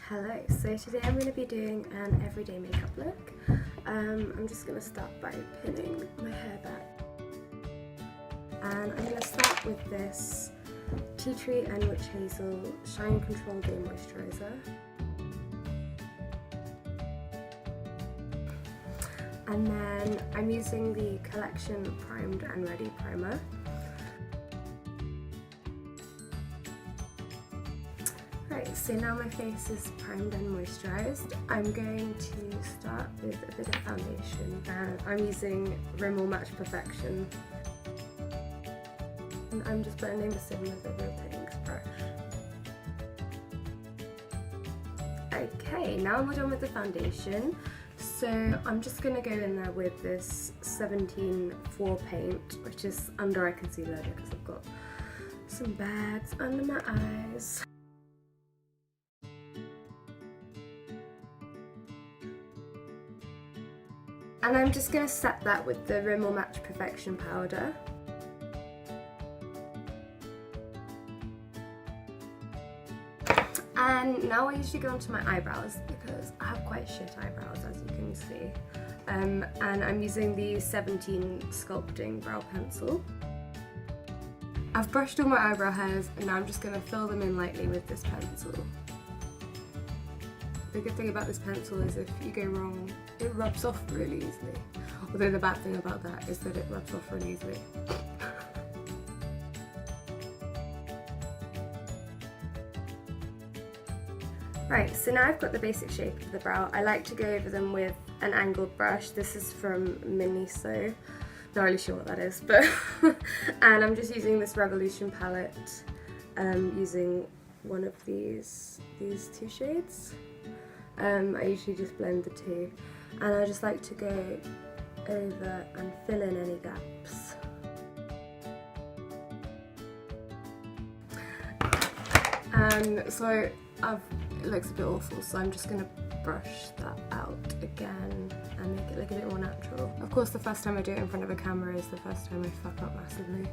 Hello, so today I'm going to be doing an everyday makeup look. I'm just going to start by pinning my hair back. And I'm going to start with this Tea Tree and Witch Hazel Shine Control Day Moisturiser. And then I'm using the Collection Primed and Ready Primer. Right, so now my face is primed and moisturised. I'm going to start with a bit of foundation, and I'm using Rimmel Match Perfection. And I'm just blending this in with a Real Techniques brush. Okay, now I'm done with the foundation. So I'm just going to go in there with this 17-4 paint, which is under eye concealer because I've got some bags under my eyes. And I'm just going to set that with the Rimmel Match Perfection powder. And now I usually go onto my eyebrows because I have quite shit eyebrows, as you can see. And I'm using the 17 Sculpting Brow Pencil. I've brushed all my eyebrow hairs and now I'm just going to fill them in lightly with this pencil. The good thing about this pencil is if you go wrong, it rubs off really easily. Although the bad thing about that is that it rubs off really easily. Right, so now I've got the basic shape of the brow. I like to go over them with an angled brush. This is from Miniso. Not really sure what that is, but and I'm just using this Revolution palette, using one of these two shades. I usually just blend the two, and I just like to go over and fill in any gaps. So it looks a bit awful, so I'm just going to brush that out again and make it look a bit more natural. Of course, the first time I do it in front of a camera is the first time I fuck up massively.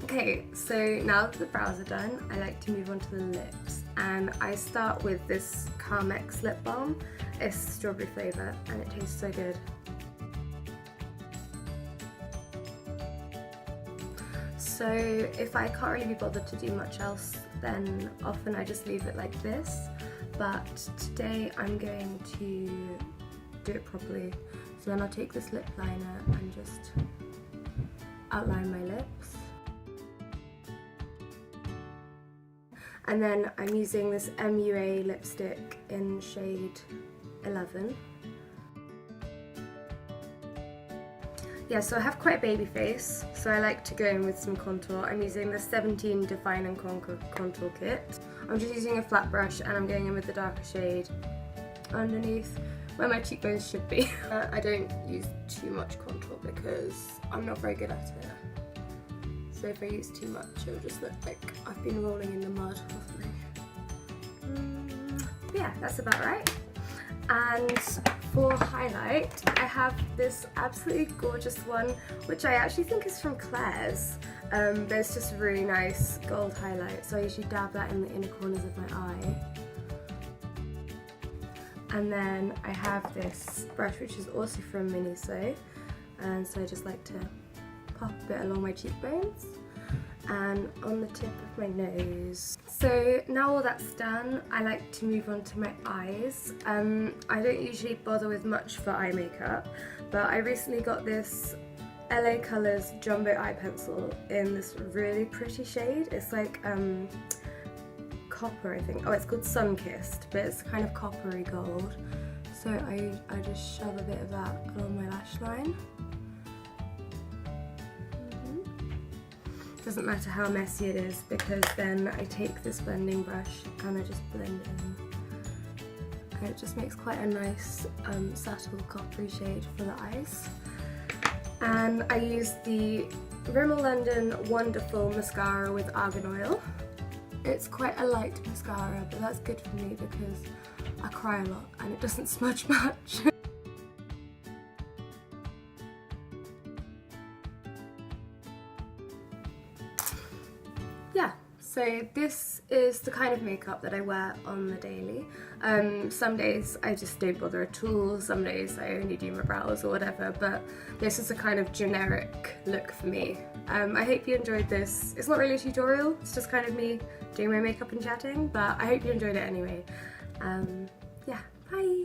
Okay, so now that the brows are done, I like to move on to the lips, and I start with this Carmex lip balm. It's strawberry flavour and it tastes so good. So if I can't really be bothered to do much else, then often I just leave it like this, but today I'm going to do it properly. So then I'll take this lip liner and just outline my lips. And then I'm using this MUA lipstick in shade 11. Yeah, so I have quite a baby face, so I like to go in with some contour. I'm using the 17 Define and Conquer contour kit. I'm just using a flat brush and I'm going in with the darker shade underneath where my cheekbones should be. I don't use too much contour because I'm not very good at it. So if I use too much, it'll just look like I've been rolling in the mud or something. Yeah, that's about right. And for highlight, I have this absolutely gorgeous one, which I actually think is from Claire's, but it's just a really nice gold highlight, so I usually dab that in the inner corners of my eye. And then I have this brush, which is also from Miniso, and so I just like to pop a bit along my cheekbones and on the tip of my nose. So now all that's done, I like to move on to my eyes. I don't usually bother with much for eye makeup, but I recently got this LA Colors Jumbo Eye Pencil in this really pretty shade. It's like copper, I think. Oh, it's called Sun-Kissed, but it's kind of coppery gold. So I just shove a bit of that along my lash line. Doesn't matter how messy it is, because then I take this blending brush and I just blend it in. And it just makes quite a nice subtle coppery shade for the eyes. And I use the Rimmel London Wonderful Mascara with Argan Oil. It's quite a light mascara, but that's good for me because I cry a lot and it doesn't smudge much. Yeah, So this is the kind of makeup that I wear on the daily. Some days I just don't bother at all, some days I only do my brows or whatever, but this is a kind of generic look for me. I hope you enjoyed this. It's not really a tutorial, it's just kind of me doing my makeup and chatting, but I hope you enjoyed it anyway. Yeah, bye!